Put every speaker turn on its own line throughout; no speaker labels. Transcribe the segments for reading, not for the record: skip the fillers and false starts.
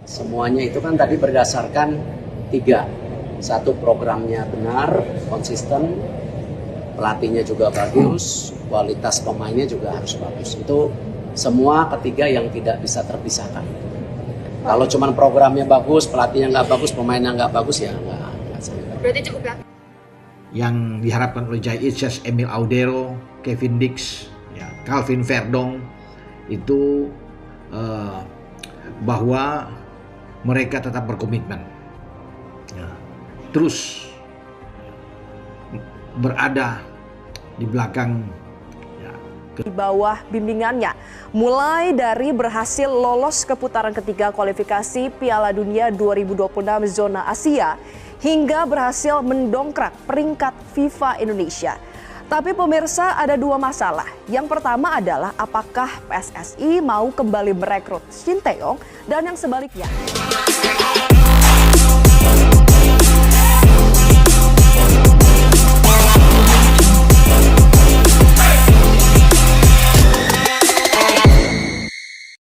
Semuanya itu kan tadi berdasarkan 3. Satu, programnya benar, konsisten, pelatihnya juga bagus, kualitas pemainnya juga harus bagus. Itu semua ketiga yang tidak bisa terpisahkan. Kalau cuma programnya bagus, pelatihnya nggak bagus, pemainnya nggak bagus, ya nggak sampai.
Berarti cukup ya?
Yang diharapkan oleh Jai Itzes, Emil Audero, Kevin Dix, ya, Calvin Verdong itu bahwa mereka tetap berkomitmen, ya, terus berada di belakang, ya,
di bawah bimbingannya, mulai dari berhasil lolos ke putaran ketiga kualifikasi Piala Dunia 2026 zona Asia hingga berhasil mendongkrak peringkat FIFA Indonesia. Tapi pemirsa, ada 2 masalah. Yang pertama adalah apakah PSSI mau kembali merekrut Shin Tae-yong, dan yang sebaliknya.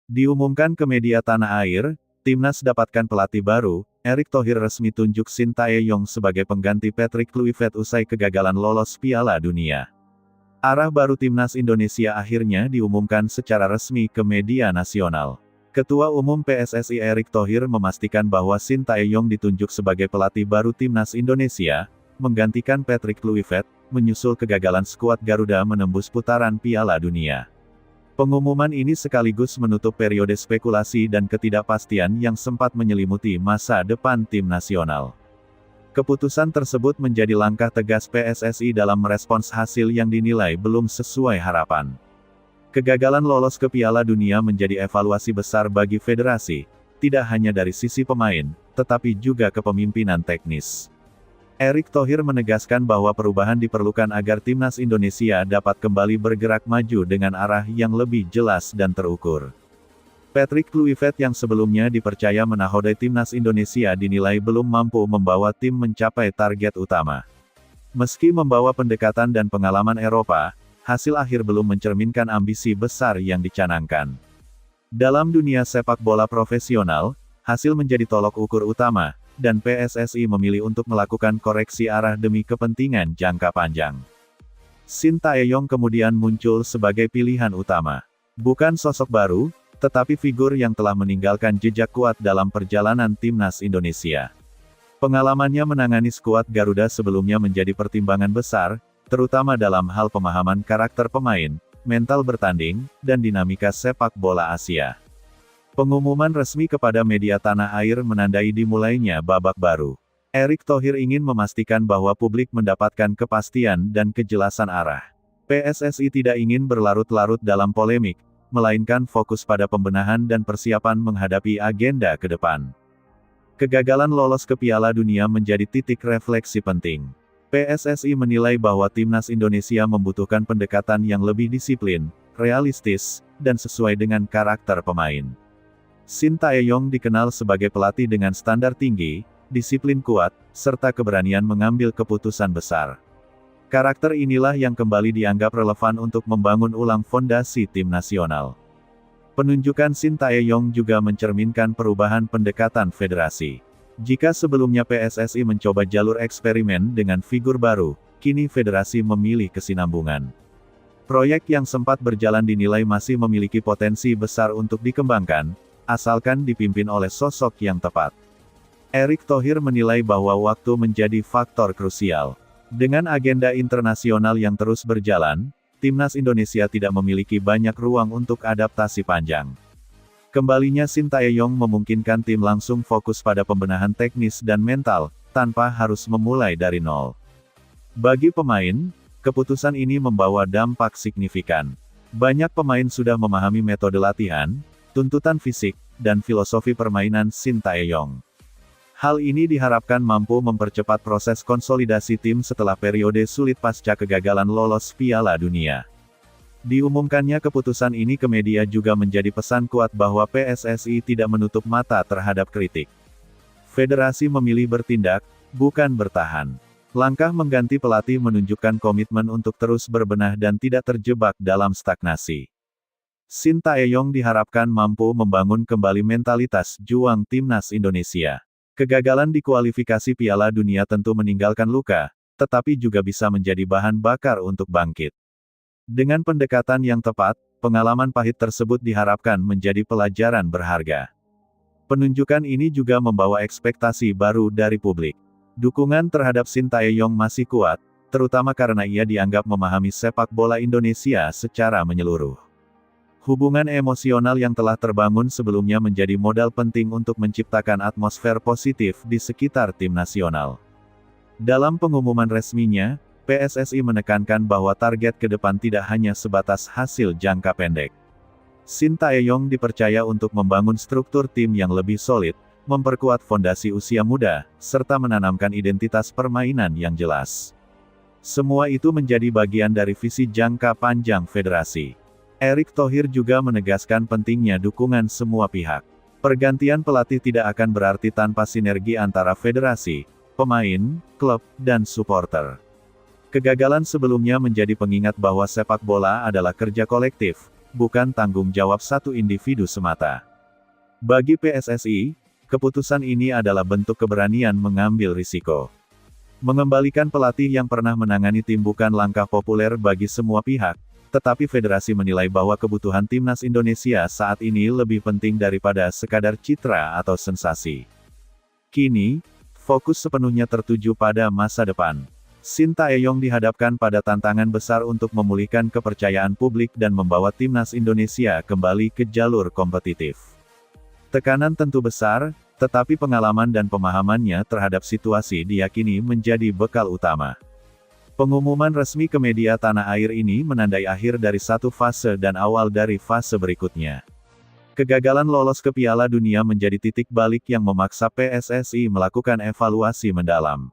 Diumumkan ke media tanah air, Timnas dapatkan pelatih baru. Erick Thohir resmi tunjuk Shin Tae-yong sebagai pengganti Patrick Kluivert usai kegagalan lolos Piala Dunia. Arah baru Timnas Indonesia akhirnya diumumkan secara resmi ke media nasional. Ketua Umum PSSI Erick Thohir memastikan bahwa Shin Tae-yong ditunjuk sebagai pelatih baru Timnas Indonesia, menggantikan Patrick Kluivert, menyusul kegagalan skuad Garuda menembus putaran Piala Dunia. Pengumuman ini sekaligus menutup periode spekulasi dan ketidakpastian yang sempat menyelimuti masa depan tim nasional. Keputusan tersebut menjadi langkah tegas PSSI dalam merespons hasil yang dinilai belum sesuai harapan. Kegagalan lolos ke Piala Dunia menjadi evaluasi besar bagi federasi, tidak hanya dari sisi pemain, tetapi juga kepemimpinan teknis. Erick Thohir menegaskan bahwa perubahan diperlukan agar Timnas Indonesia dapat kembali bergerak maju dengan arah yang lebih jelas dan terukur. Patrick Kluivert yang sebelumnya dipercaya menakodai Timnas Indonesia dinilai belum mampu membawa tim mencapai target utama. Meski membawa pendekatan dan pengalaman Eropa, hasil akhir belum mencerminkan ambisi besar yang dicanangkan. Dalam dunia sepak bola profesional, hasil menjadi tolok ukur utama, dan PSSI memilih untuk melakukan koreksi arah demi kepentingan jangka panjang. Shin Tae-yong kemudian muncul sebagai pilihan utama. Bukan sosok baru, tetapi figur yang telah meninggalkan jejak kuat dalam perjalanan Timnas Indonesia. Pengalamannya menangani skuad Garuda sebelumnya menjadi pertimbangan besar, terutama dalam hal pemahaman karakter pemain, mental bertanding, dan dinamika sepak bola Asia. Pengumuman resmi kepada media tanah air menandai dimulainya babak baru. Erick Thohir ingin memastikan bahwa publik mendapatkan kepastian dan kejelasan arah. PSSI tidak ingin berlarut-larut dalam polemik, melainkan fokus pada pembenahan dan persiapan menghadapi agenda ke depan. Kegagalan lolos ke Piala Dunia menjadi titik refleksi penting. PSSI menilai bahwa Timnas Indonesia membutuhkan pendekatan yang lebih disiplin, realistis, dan sesuai dengan karakter pemain. Shin Tae-yong dikenal sebagai pelatih dengan standar tinggi, disiplin kuat, serta keberanian mengambil keputusan besar. Karakter inilah yang kembali dianggap relevan untuk membangun ulang fondasi tim nasional. Penunjukan Shin Tae-yong juga mencerminkan perubahan pendekatan federasi. Jika sebelumnya PSSI mencoba jalur eksperimen dengan figur baru, kini federasi memilih kesinambungan. Proyek yang sempat berjalan dinilai masih memiliki potensi besar untuk dikembangkan, asalkan dipimpin oleh sosok yang tepat. Erick Thohir menilai bahwa waktu menjadi faktor krusial. Dengan agenda internasional yang terus berjalan, Timnas Indonesia tidak memiliki banyak ruang untuk adaptasi panjang. Kembalinya Shin Tae-yong memungkinkan tim langsung fokus pada pembenahan teknis dan mental, tanpa harus memulai dari nol. Bagi pemain, keputusan ini membawa dampak signifikan. Banyak pemain sudah memahami metode latihan, tuntutan fisik, dan filosofi permainan Shin Tae-yong. Hal ini diharapkan mampu mempercepat proses konsolidasi tim setelah periode sulit pasca kegagalan lolos Piala Dunia. Diumumkannya keputusan ini ke media juga menjadi pesan kuat bahwa PSSI tidak menutup mata terhadap kritik. Federasi memilih bertindak, bukan bertahan. Langkah mengganti pelatih menunjukkan komitmen untuk terus berbenah dan tidak terjebak dalam stagnasi. Sintayong diharapkan mampu membangun kembali mentalitas juang timnas Indonesia. Kegagalan di kualifikasi Piala Dunia tentu meninggalkan luka, tetapi juga bisa menjadi bahan bakar untuk bangkit. Dengan pendekatan yang tepat, pengalaman pahit tersebut diharapkan menjadi pelajaran berharga. Penunjukan ini juga membawa ekspektasi baru dari publik. Dukungan terhadap Sintayong masih kuat, terutama karena ia dianggap memahami sepak bola Indonesia secara menyeluruh. Hubungan emosional yang telah terbangun sebelumnya menjadi modal penting untuk menciptakan atmosfer positif di sekitar tim nasional. Dalam pengumuman resminya, PSSI menekankan bahwa target ke depan tidak hanya sebatas hasil jangka pendek. Sintayong dipercaya untuk membangun struktur tim yang lebih solid, memperkuat fondasi usia muda, serta menanamkan identitas permainan yang jelas. Semua itu menjadi bagian dari visi jangka panjang federasi. Erick Thohir juga menegaskan pentingnya dukungan semua pihak. Pergantian pelatih tidak akan berarti tanpa sinergi antara federasi, pemain, klub, dan supporter. Kegagalan sebelumnya menjadi pengingat bahwa sepak bola adalah kerja kolektif, bukan tanggung jawab satu individu semata. Bagi PSSI, keputusan ini adalah bentuk keberanian mengambil risiko. Mengembalikan pelatih yang pernah menangani tim bukan langkah populer bagi semua pihak, tetapi federasi menilai bahwa kebutuhan timnas Indonesia saat ini lebih penting daripada sekadar citra atau sensasi. Kini, fokus sepenuhnya tertuju pada masa depan. Sintayong dihadapkan pada tantangan besar untuk memulihkan kepercayaan publik dan membawa timnas Indonesia kembali ke jalur kompetitif. Tekanan tentu besar, tetapi pengalaman dan pemahamannya terhadap situasi diyakini menjadi bekal utama. Pengumuman resmi ke media tanah air ini menandai akhir dari satu fase dan awal dari fase berikutnya. Kegagalan lolos ke Piala Dunia menjadi titik balik yang memaksa PSSI melakukan evaluasi mendalam.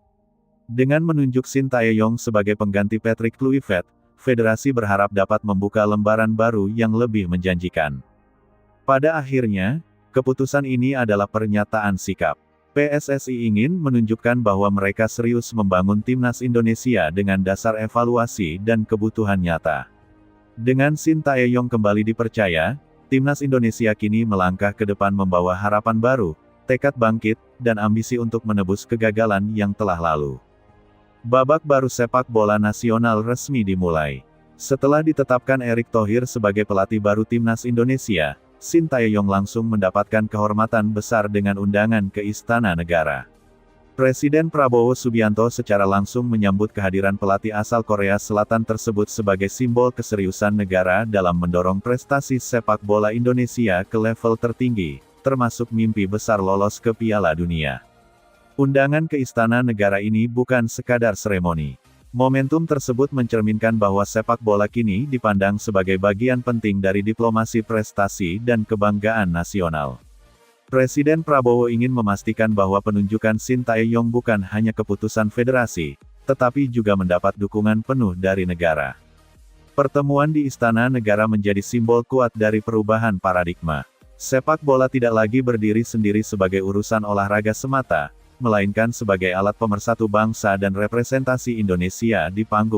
Dengan menunjuk Sintayong sebagai pengganti Patrick Kluivert, federasi berharap dapat membuka lembaran baru yang lebih menjanjikan. Pada akhirnya, keputusan ini adalah pernyataan sikap. PSSI ingin menunjukkan bahwa mereka serius membangun timnas Indonesia dengan dasar evaluasi dan kebutuhan nyata. Dengan Sintayong kembali dipercaya, timnas Indonesia kini melangkah ke depan membawa harapan baru, tekad bangkit, dan ambisi untuk menebus kegagalan yang telah lalu. Babak baru sepak bola nasional resmi dimulai. Setelah ditetapkan Erick Thohir sebagai pelatih baru timnas Indonesia, Sintayong langsung mendapatkan kehormatan besar dengan undangan ke Istana Negara. Presiden Prabowo Subianto secara langsung menyambut kehadiran pelatih asal Korea Selatan tersebut sebagai simbol keseriusan negara dalam mendorong prestasi sepak bola Indonesia ke level tertinggi, termasuk mimpi besar lolos ke Piala Dunia. Undangan ke Istana Negara ini bukan sekadar seremoni. Momentum tersebut mencerminkan bahwa sepak bola kini dipandang sebagai bagian penting dari diplomasi prestasi dan kebanggaan nasional. Presiden Prabowo ingin memastikan bahwa penunjukan Sintayong bukan hanya keputusan federasi, tetapi juga mendapat dukungan penuh dari negara. Pertemuan di Istana Negara menjadi simbol kuat dari perubahan paradigma. Sepak bola tidak lagi berdiri sendiri sebagai urusan olahraga semata, melainkan sebagai alat pemersatu bangsa dan representasi Indonesia di panggung